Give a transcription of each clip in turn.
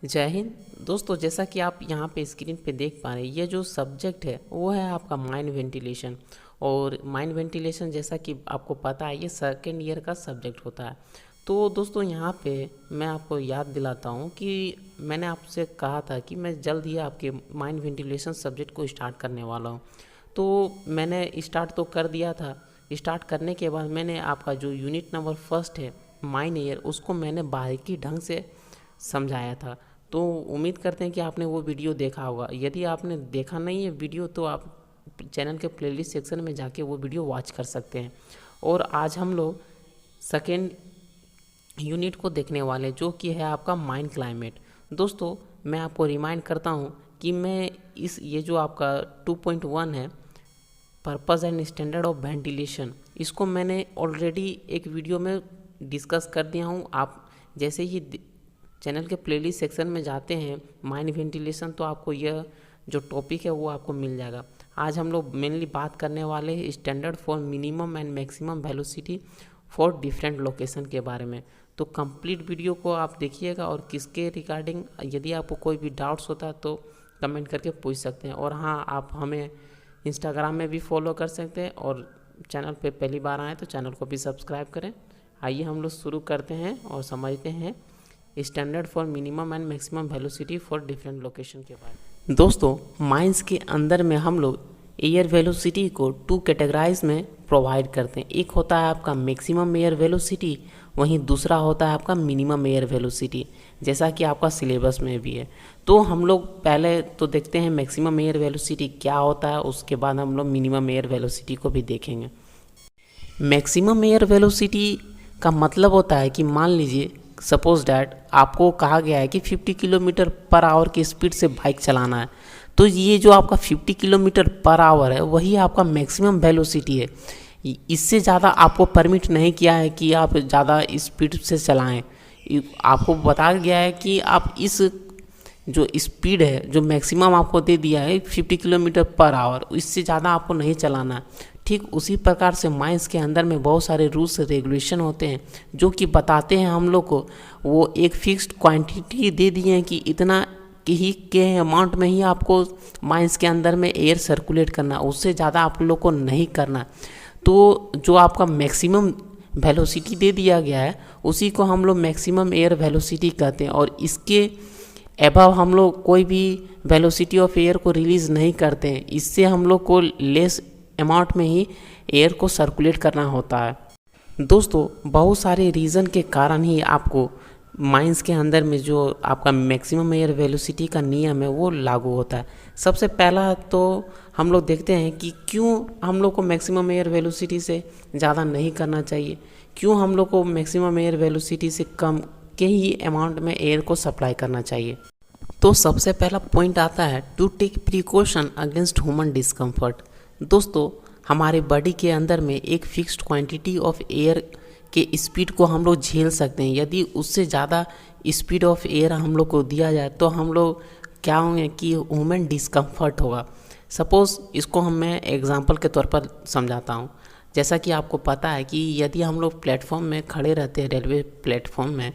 जय हिंद दोस्तों। जैसा कि आप यहाँ पे स्क्रीन पे देख पा रहे हैं, ये जो सब्जेक्ट है वो है आपका माइंड वेंटिलेशन। और माइंड वेंटिलेशन जैसा कि आपको पता है ये सेकेंड ईयर का सब्जेक्ट होता है। तो दोस्तों यहाँ पे मैं आपको याद दिलाता हूँ कि मैंने आपसे कहा था कि मैं जल्द ही आपके माइंड वेंटिलेशन सब्जेक्ट को स्टार्ट करने वाला हूँ। तो मैंने स्टार्ट तो कर दिया था। स्टार्ट करने के बाद मैंने आपका जो यूनिट नंबर फर्स्ट है माइंड एयर, उसको मैंने बारीकी ढंग से समझाया था। तो उम्मीद करते हैं कि आपने वो वीडियो देखा होगा। यदि आपने देखा नहीं है वीडियो तो आप चैनल के प्लेलिस्ट सेक्शन में जाके वो वीडियो वॉच कर सकते हैं। और आज हम लोग सेकेंड यूनिट को देखने वाले जो कि है आपका माइंड क्लाइमेट। दोस्तों मैं आपको रिमाइंड करता हूँ कि मैं ये जो आपका 2.1 है purpose and standard of ventilation, इसको मैंने ऑलरेडी एक वीडियो में डिस्कस कर दिया हूँ। आप जैसे ही चैनल के प्लेलिस्ट सेक्शन में जाते हैं माइंड वेंटिलेशन, तो आपको यह जो टॉपिक है वो आपको मिल जाएगा। आज हम लोग मेनली बात करने वाले हैं standard for minimum and maximum velocity for different location के बारे में। तो कंप्लीट वीडियो को आप देखिएगा और किसके रिगार्डिंग यदि आपको कोई भी डाउट्स होता है तो कमेंट करके पूछ सकते हैं। और हाँ, आप हमें इंस्टाग्राम में भी फॉलो कर सकते हैं और चैनल पे पहली बार आए तो चैनल को भी सब्सक्राइब करें। आइए हम लोग शुरू करते हैं और समझते हैं standard for minimum and maximum velocity for different location के बारे में। दोस्तों माइंस के अंदर में हम लोग एयर वेलोसिटी को 2 कैटेगराइज में प्रोवाइड करते हैं। एक होता है आपका मैक्सिमम एयर वेलोसिटी, वहीं दूसरा होता है आपका मिनिमम एयर वेलोसिटी, जैसा कि आपका सिलेबस में भी है। तो हम लोग पहले तो देखते हैं मैक्सिमम एयर वेलोसिटी क्या होता है, उसके बाद हम लोग मिनिमम एयर वेलोसिटी को भी देखेंगे। मैक्सिमम एयर वेलोसिटी का मतलब होता है कि मान लीजिए सपोज डैट आपको कहा गया है कि 50 किलोमीटर पर आवर की स्पीड से बाइक चलाना है। तो ये जो आपका 50 किलोमीटर पर आवर है वही आपका मैक्सिमम वेलोसिटी है। इससे ज़्यादा आपको परमिट नहीं किया है कि आप ज़्यादा स्पीड से चलाएं। आपको बताया गया है कि आप इस जो स्पीड है जो मैक्सिमम आपको दे दिया है 50 किलोमीटर पर आवर, इससे ज़्यादा आपको नहीं चलाना है। ठीक उसी प्रकार से माइंस के अंदर में बहुत सारे रूल्स रेगुलेशन होते हैं जो कि बताते हैं हम लोग को, वो एक फिक्स्ड क्वांटिटी दे दिए हैं कि इतना के अमाउंट में ही आपको माइंस के अंदर में एयर सर्कुलेट करना, उससे ज़्यादा आप लोग को नहीं करना। तो जो आपका मैक्सिमम वेलोसिटी दे दिया गया है उसी को हम लोग मैक्सिमम एयर वेलोसिटी कहते हैं। और इसके एबव हम लोग कोई भी वेलोसिटी ऑफ एयर को रिलीज़ नहीं करते हैं। इससे हम लोग को लेस अमाउंट में ही एयर को सर्कुलेट करना होता है। दोस्तों बहुत सारे रीज़न के कारण ही आपको माइंस के अंदर में जो आपका मैक्सिमम एयर वेलोसिटी का नियम है वो लागू होता है। सबसे पहला तो हम लोग देखते हैं कि क्यों हम लोग को मैक्सिमम एयर वेलोसिटी से ज़्यादा नहीं करना चाहिए, क्यों हम लोग को मैक्सिमम एयर वेलोसिटी से कम के ही अमाउंट में एयर को सप्लाई करना चाहिए। तो सबसे पहला पॉइंट आता है to take precaution against human discomfort. दोस्तों हमारे बॉडी के अंदर में एक फिक्स्ड क्वांटिटी ऑफ एयर के स्पीड को हम लोग झेल सकते हैं। यदि उससे ज़्यादा स्पीड ऑफ एयर हम लोग को दिया जाए तो हम लोग क्या होंगे कि ह्यूमन डिस्कम्फर्ट होगा। सपोज़ इसको मैं एग्जांपल के तौर पर समझाता हूँ। जैसा कि आपको पता है कि यदि हम लोग प्लेटफॉर्म में खड़े रहते हैं रेलवे प्लेटफॉर्म में,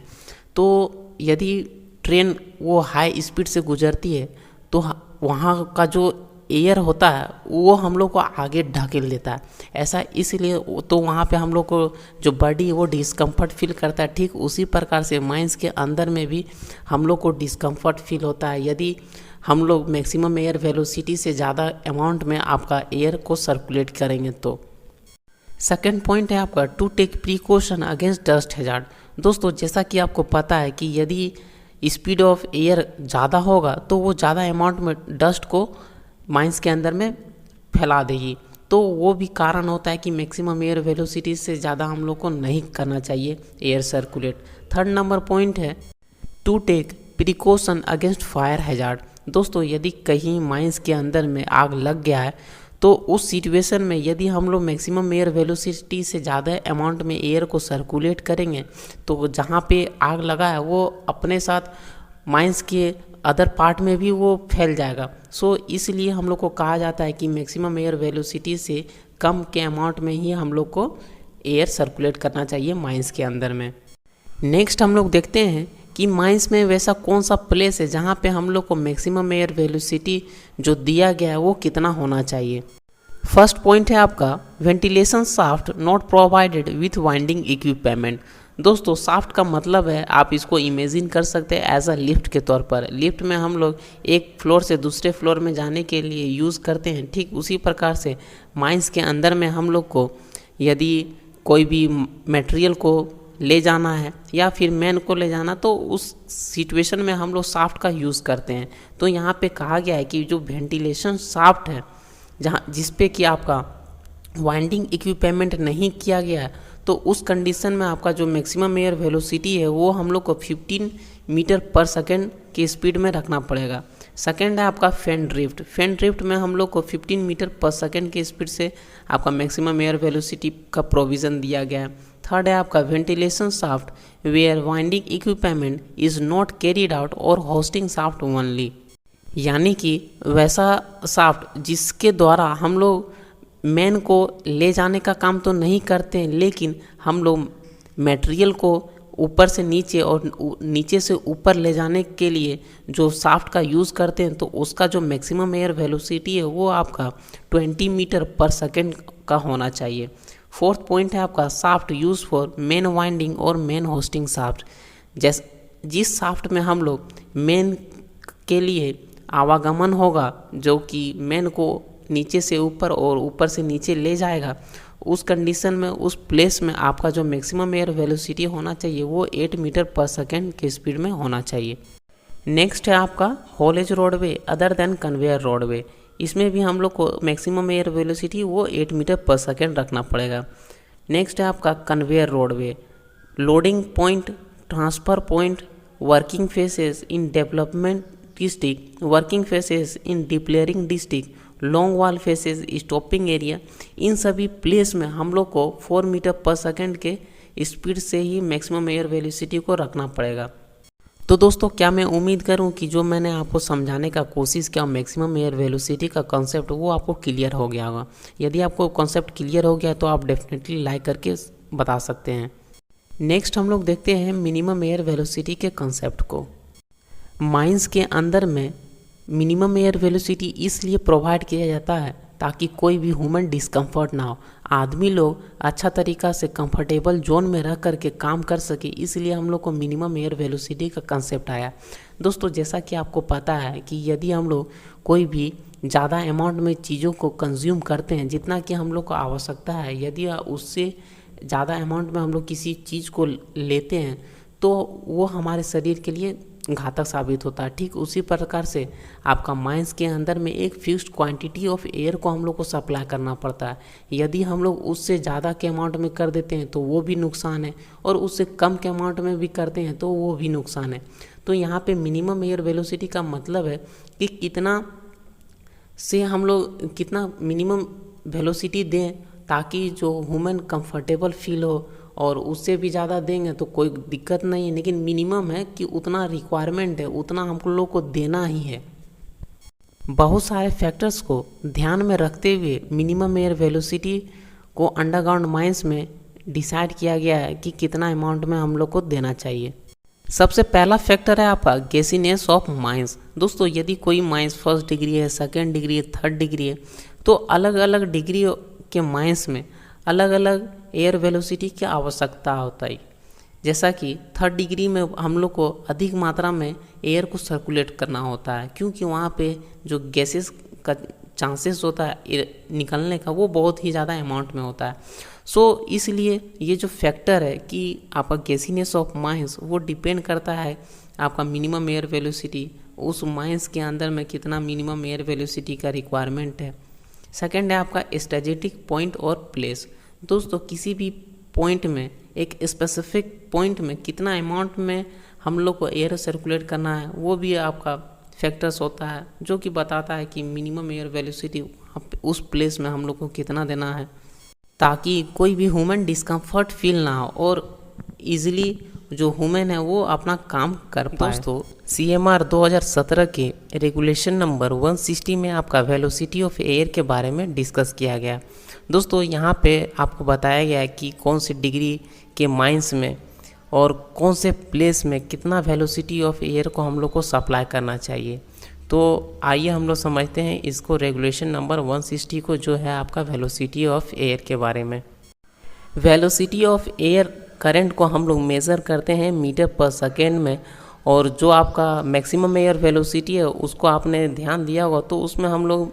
तो यदि ट्रेन वो हाई स्पीड से गुजरती है तो वहाँ का जो एयर होता है वो हम लोग को आगे ढकेल देता है। ऐसा इसलिए तो वहाँ पे हम लोग को जो बॉडी वो डिस्कम्फर्ट फील करता है। ठीक उसी प्रकार से माइंस के अंदर में भी हम लोग को डिस्कम्फर्ट फील होता है यदि हम लोग मैक्सिमम एयर वेलोसिटी से ज़्यादा अमाउंट में आपका एयर को सर्कुलेट करेंगे। तो सेकेंड पॉइंट है आपका to take precaution against dust hazard. दोस्तों जैसा कि आपको पता है कि यदि स्पीड ऑफ एयर ज़्यादा होगा तो वो ज़्यादा अमाउंट में डस्ट को माइंस के अंदर में फैला देगी। तो वो भी कारण होता है कि मैक्सिमम एयर वेलोसिटी से ज़्यादा हम लोग को नहीं करना चाहिए air circulate. Third number point है to take precaution against fire hazard. दोस्तों यदि कहीं माइंस के अंदर में आग लग गया है तो उस सिचुएशन में यदि हम लोग मैक्सिमम एयर वेलोसिटी से ज़्यादा अमाउंट में एयर को सर्कुलेट करेंगे तो जहाँ पे आग लगा है वो अपने साथ माइंस के अदर पार्ट में भी वो फैल जाएगा। सो इसलिए हम लोग को कहा जाता है कि मैक्सिमम एयर वेलोसिटी से कम के अमाउंट में ही हम लोग को एयर सर्कुलेट करना चाहिए माइंस के अंदर में। नेक्स्ट हम लोग देखते हैं कि माइंस में वैसा कौन सा प्लेस है जहाँ पे हम लोग को मैक्सिमम एयर वेलोसिटी जो दिया गया है वो कितना होना चाहिए। फर्स्ट पॉइंट है आपका ventilation shaft not provided with winding equipment. दोस्तों शाफ्ट का मतलब है, आप इसको इमेजिन कर सकते हैं एज अ लिफ्ट के तौर पर। लिफ्ट में हम लोग एक फ्लोर से दूसरे फ्लोर में जाने के लिए यूज़ करते हैं, ठीक उसी प्रकार से माइंस के अंदर में हम लोग को यदि कोई भी मटेरियल को ले जाना है या फिर मैन को ले जाना, तो उस सिचुएशन में हम लोग शाफ्ट का यूज़ करते हैं। तो यहाँ पे कहा गया है कि जो वेंटिलेशन शाफ्ट है जहाँ जिस पे कि आपका वाइंडिंग इक्विपमेंट नहीं किया गया है, तो उस कंडीशन में आपका जो मैक्सिमम एयर वेलोसिटी है वो हम लोग को 15 मीटर पर सेकेंड की स्पीड में रखना पड़ेगा। सेकेंड है आपका फैन ड्रिफ्ट। फैन ड्रिफ्ट में हम लोग को 15 मीटर पर सेकेंड की स्पीड से आपका मैक्सिमम एयर वेलोसिटी का प्रोविज़न दिया गया है। थर्ड है आपका ventilation shaft where winding equipment is not carried out और होस्टिंग शाफ्ट ओनली, यानी कि वैसा शाफ्ट जिसके द्वारा हम लोग मैन को ले जाने का काम तो नहीं करते हैं, लेकिन हम लोग मटेरियल को ऊपर से नीचे और नीचे से ऊपर ले जाने के लिए जो शाफ्ट का यूज़ करते हैं, तो उसका जो मैक्सिमम एयर वेलोसिटी है वो आपका 20 मीटर पर सेकेंड का होना चाहिए। फोर्थ पॉइंट है आपका shaft use for main winding और मेन होस्टिंग शाफ्ट। जिस शाफ्ट में हम लोग मेन के लिए आवागमन होगा, जो कि मेन को नीचे से ऊपर और ऊपर से नीचे ले जाएगा, उस कंडीशन में उस प्लेस में आपका जो मैक्सिमम एयर वेलोसिटी होना चाहिए वो 8 मीटर पर सेकेंड के स्पीड में होना चाहिए। नेक्स्ट है आपका haulage roadway other than conveyor roadway. इसमें भी हम लोग को मैक्सिमम एयर वेलोसिटी वो 8 मीटर पर सेकेंड रखना पड़ेगा। नेक्स्ट है आपका conveyor roadway, loading point, transfer point, working faces in development district, working faces in depillaring district, long wall faces, stopping area, इन सभी प्लेस में हम लोग को 4 मीटर पर सेकेंड के स्पीड से ही मैक्सिमम एयर वेलोसिटी को रखना पड़ेगा। तो दोस्तों क्या मैं उम्मीद करूं कि जो मैंने आपको समझाने का कोशिश किया मैक्सिमम एयर वेलोसिटी का कॉन्सेप्ट वो आपको क्लियर हो गया होगा। यदि आपको कॉन्सेप्ट क्लियर हो गया तो आप डेफिनेटली लाइक करके बता सकते हैं। नेक्स्ट हम लोग देखते हैं मिनिमम एयर वेलोसिटी के कॉन्सेप्ट को। माइंस के अंदर में मिनिमम एयर वेलोसिटी इसलिए प्रोवाइड किया जाता है ताकि कोई भी ह्यूमन डिस्कम्फर्ट ना हो, आदमी लोग अच्छा तरीक़ा से कंफर्टेबल जोन में रह करके काम कर सके, इसलिए हम लोग को मिनिमम एयर वेलोसिटी का कंसेप्ट आया। दोस्तों जैसा कि आपको पता है कि यदि हम लोग कोई भी ज़्यादा अमाउंट में चीज़ों को कंज्यूम करते हैं, जितना कि हम लोग को आवश्यकता है, यदि उससे ज़्यादा अमाउंट में हम लोग किसी चीज़ को लेते हैं तो वो हमारे शरीर के लिए घातक साबित होता है। ठीक उसी प्रकार से आपका माइंस के अंदर में एक फिक्स्ड क्वांटिटी ऑफ एयर को हम लोग को सप्लाई करना पड़ता है। यदि हम लोग उससे ज़्यादा के अमाउंट में कर देते हैं तो वो भी नुकसान है, और उससे कम के अमाउंट में भी करते हैं तो वो भी नुकसान है। तो यहाँ पे मिनिमम एयर वेलोसिटी का मतलब है कि कितना से हम लोग कितना मिनिमम वेलोसिटी दें ताकि जो ह्यूमन कंफर्टेबल फील हो, और उससे भी ज़्यादा देंगे तो कोई दिक्कत नहीं है, लेकिन मिनिमम है कि उतना रिक्वायरमेंट है, उतना हम लोग को देना ही है। बहुत सारे फैक्टर्स को ध्यान में रखते हुए मिनिमम एयर वेलोसिटी को अंडरग्राउंड माइंस में डिसाइड किया गया है कि कितना अमाउंट में हम लोग को देना चाहिए। सबसे पहला फैक्टर है आपका गैसीनेस ऑफ माइंस। दोस्तों यदि कोई माइंस फर्स्ट डिग्री है, सेकेंड डिग्री है, थर्ड डिग्री है, तो अलग अलग डिग्री के माइंस में अलग अलग एयर वेलोसिटी की आवश्यकता होता है। जैसा कि थर्ड डिग्री में हम लोग को अधिक मात्रा में एयर को सर्कुलेट करना होता है, क्योंकि वहाँ पे जो गैसेस का चांसेस होता है निकलने का वो बहुत ही ज़्यादा अमाउंट में होता है। सो इसलिए ये जो फैक्टर है कि आपका गैसीनेस ऑफ माइंस वो डिपेंड करता है आपका मिनिमम एयर वेलोसिटी, उस माइंस के अंदर में कितना मिनिमम एयर वेलोसिटी का रिक्वायरमेंट है। सेकेंड है आपका स्ट्रेटेजिक पॉइंट और प्लेस। दोस्तों किसी भी पॉइंट में, एक स्पेसिफिक पॉइंट में कितना अमाउंट में हम लोग को एयर सर्कुलेट करना है वो भी आपका फैक्टर्स होता है, जो कि बताता है कि मिनिमम एयर वेलोसिटी उस प्लेस में हम लोग को कितना देना है ताकि कोई भी ह्यूमन डिस्कम्फर्ट फील ना हो और इजीली जो ह्यूमन है वो अपना काम कर पाए। दोस्तों CMR 2017 के रेगुलेशन नंबर 160 में आपका वेलोसिटी ऑफ एयर के बारे में डिस्कस किया गया। दोस्तों यहाँ पे आपको बताया गया है कि कौन सी डिग्री के माइंस में और कौन से प्लेस में कितना वेलोसिटी ऑफ एयर को हम लोग को सप्लाई करना चाहिए। तो आइए हम लोग समझते हैं इसको रेगुलेशन नंबर 160 को, जो है आपका वेलोसिटी ऑफ एयर के बारे में। वेलोसिटी ऑफ एयर करंट को हम लोग मेज़र करते हैं मीटर पर सेकेंड में, और जो आपका मैक्सिमम एयर वेलोसिटी है उसको आपने ध्यान दिया होगा तो उसमें हम लोग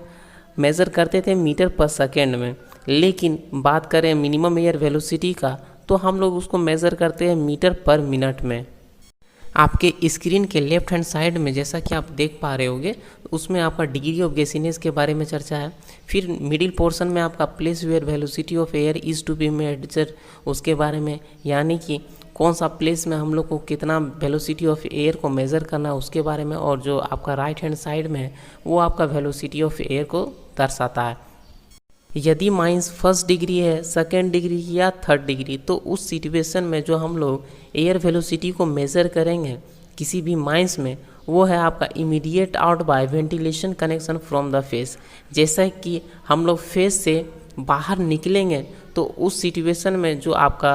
मेज़र करते थे मीटर पर सेकेंड में। लेकिन बात करें मिनिमम एयर वेलोसिटी का तो हम लोग उसको मेज़र करते हैं मीटर पर मिनट में। आपके स्क्रीन के लेफ्ट हैंड साइड में जैसा कि आप देख पा रहे होंगे उसमें आपका डिग्री ऑफ गैसीनेस के बारे में चर्चा है। फिर मिडिल पोर्शन में आपका place where velocity of air is to be measured उसके बारे में, यानी कि कौन सा प्लेस में हम लोग को कितना वेलोसिटी ऑफ एयर को मेज़र करना है उसके बारे में। और जो आपका राइट हैंड साइड में है वो आपका वेलोसिटी ऑफ एयर को दर्शाता है। यदि माइनस फर्स्ट डिग्री है, सेकेंड डिग्री या थर्ड डिग्री, तो उस सिचुएशन में जो हम लोग एयर वेलोसिटी को मेज़र करेंगे किसी भी माइंस में, वो है आपका immediate out by ventilation connection from the face. जैसा कि हम लोग फेस से बाहर निकलेंगे तो उस सिचुएशन में जो आपका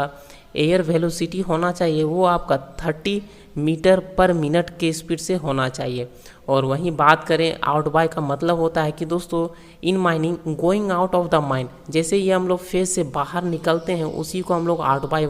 एयर वेलोसिटी होना चाहिए वो आपका 30 मीटर पर मिनट के स्पीड से होना चाहिए। और वहीं बात करें आउट बाय का मतलब होता है कि दोस्तों in mining going out of the mine, जैसे ये हम लोग फेस से बाहर निकलते हैं उसी को हम लोग आउट बाय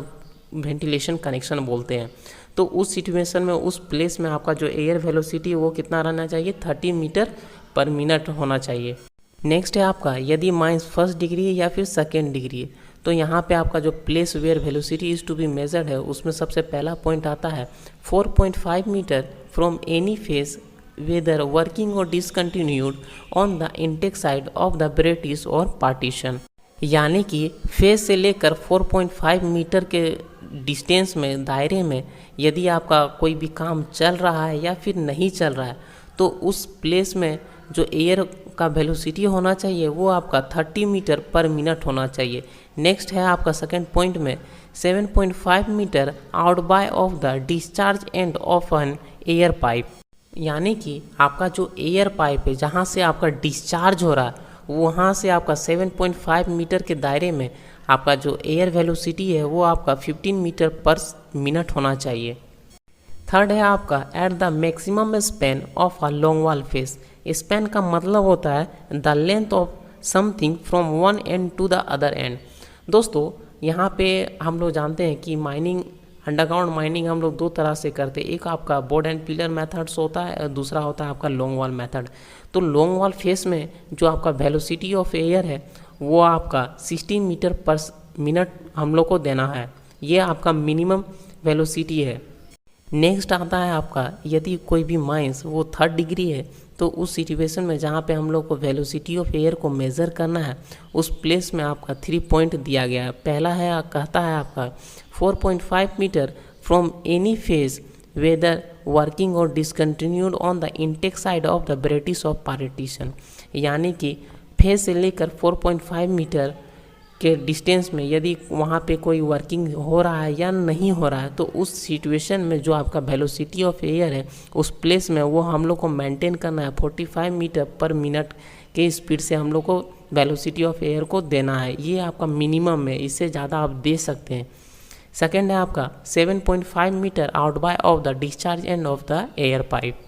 वेंटिलेशन कनेक्शन बोलते हैं। तो उस सिचुएशन में उस प्लेस में आपका जो एयर वेलोसिटी वो कितना रहना चाहिए, 30 मीटर पर मिनट होना चाहिए। नेक्स्ट है आपका यदि माइनस फर्स्ट डिग्री या फिर सेकेंड डिग्री, तो यहाँ पे आपका जो place where velocity is to be measured है उसमें सबसे पहला पॉइंट आता है 4.5 metre from any face whether working और discontinued on the intake side of the brattice और पार्टीशन। यानी कि फेस से लेकर 4.5 मीटर के डिस्टेंस में दायरे में यदि आपका कोई भी काम चल रहा है या फिर नहीं चल रहा है तो उस प्लेस में जो एयर का वेलोसिटी होना चाहिए वो आपका 30 मीटर पर मिनट होना चाहिए। नेक्स्ट है आपका सेकेंड पॉइंट में 7.5 metre out by of the discharge end of an air pipe. यानी कि आपका जो एयर पाइप है जहाँ से आपका डिस्चार्ज हो रहा है वहाँ से आपका 7.5 मीटर के दायरे में आपका जो एयर वेलोसिटी है वो आपका 15 मीटर पर मिनट होना चाहिए। थर्ड है आपका at the maximum span of a long wall face. Span का मतलब होता है the length of something from one end to the other end. दोस्तों यहाँ पे हम लोग जानते हैं कि माइनिंग, अंडरग्राउंड माइनिंग हम लोग दो तरह से करते हैं। एक आपका बोर्ड एंड पिलर मेथड्स होता है और दूसरा होता है आपका लॉन्ग वॉल मेथड। तो लॉन्ग वॉल फेस में जो आपका वेलोसिटी ऑफ एयर है वो आपका 16 मीटर पर मिनट हम लोग को देना है, ये आपका मिनिमम वेलोसिटी है। नेक्स्ट आता है आपका यदि कोई भी माइंस वो थर्ड डिग्री है तो उस सिचुएशन में जहाँ पे हम लोग को वेलोसिटी ऑफ एयर को मेज़र करना है उस प्लेस में आपका 3 पॉइंट दिया गया है। पहला है कहता है आपका 4.5 metre from any face whether working और discontinued on the intake side of the brattice of partition. यानी कि फेज से लेकर 4.5 मीटर के डिस्टेंस में यदि वहाँ पे कोई वर्किंग हो रहा है या नहीं हो रहा है तो उस सिचुएशन में जो आपका वेलोसिटी ऑफ एयर है उस प्लेस में वो हम लोग को मेंटेन करना है 45 मीटर पर मिनट के स्पीड से हम लोग को वेलोसिटी ऑफ एयर को देना है। ये आपका मिनिमम है, इससे ज़्यादा आप दे सकते हैं। सेकेंड है आपका 7.5 metre out by of the discharge end of the air pipe.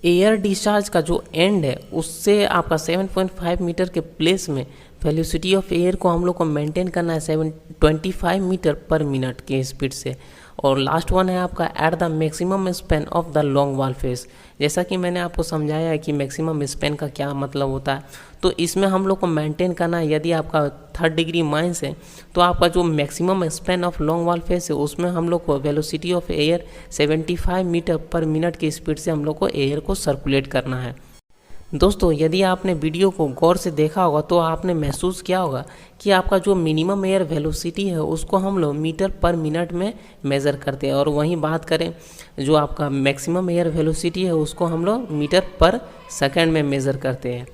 Air discharge का जो एंड है उससे आपका 7.5 मीटर के प्लेस में वेलोसिटी ऑफ एयर को हम लोग को मेंटेन करना है 725 मीटर पर मिनट के स्पीड से। और लास्ट वन है आपका at the maximum span of the long wall face. जैसा कि मैंने आपको समझाया है कि मैक्सिमम स्पैन का क्या मतलब होता है, तो इसमें हम लोग को मेंटेन करना है यदि आपका थर्ड डिग्री माइनस है तो आपका जो maximum span of long wall face है उसमें हम लोग को वेलोसिटी ऑफ एयर 75 मीटर पर मिनट की स्पीड से हम लोग को एयर को सर्कुलेट करना है। दोस्तों यदि आपने वीडियो को गौर से देखा होगा तो आपने महसूस किया होगा कि आपका जो मिनिमम एयर वेलोसिटी है उसको हम लोग मीटर पर मिनट में मेज़र करते हैं, और वहीं बात करें जो आपका मैक्सिमम एयर वेलोसिटी है उसको हम लोग मीटर पर सेकंड में मेज़र करते हैं।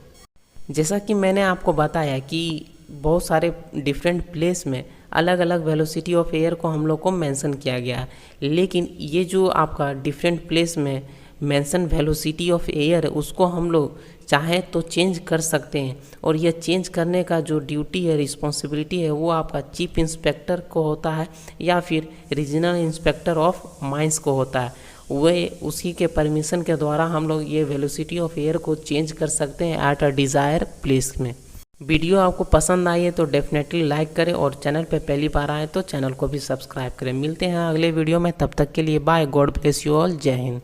जैसा कि मैंने आपको बताया कि बहुत सारे डिफरेंट प्लेस में अलग अलग वेलोसिटी ऑफ एयर को हम लोग को मेंशन किया गया है, लेकिन ये जो आपका डिफरेंट प्लेस में मेंशन वेलोसिटी ऑफ एयर उसको हम लोग चाहे तो चेंज कर सकते हैं, और यह चेंज करने का जो ड्यूटी है, रिस्पॉन्सिबिलिटी है, वो आपका चीफ इंस्पेक्टर को होता है या फिर रीजनल इंस्पेक्टर ऑफ माइंस को होता है। वे उसी के परमिशन के द्वारा हम लोग ये वेलोसिटी ऑफ एयर को चेंज कर सकते हैं एट अ डिज़ायर प्लेस में। वीडियो आपको पसंद आई है तो डेफिनेटली लाइक करें, और चैनल पे पहली बार आए तो चैनल को भी सब्सक्राइब करें। मिलते हैं अगले वीडियो में, तब तक के लिए bye, God bless you all, जय हिंद।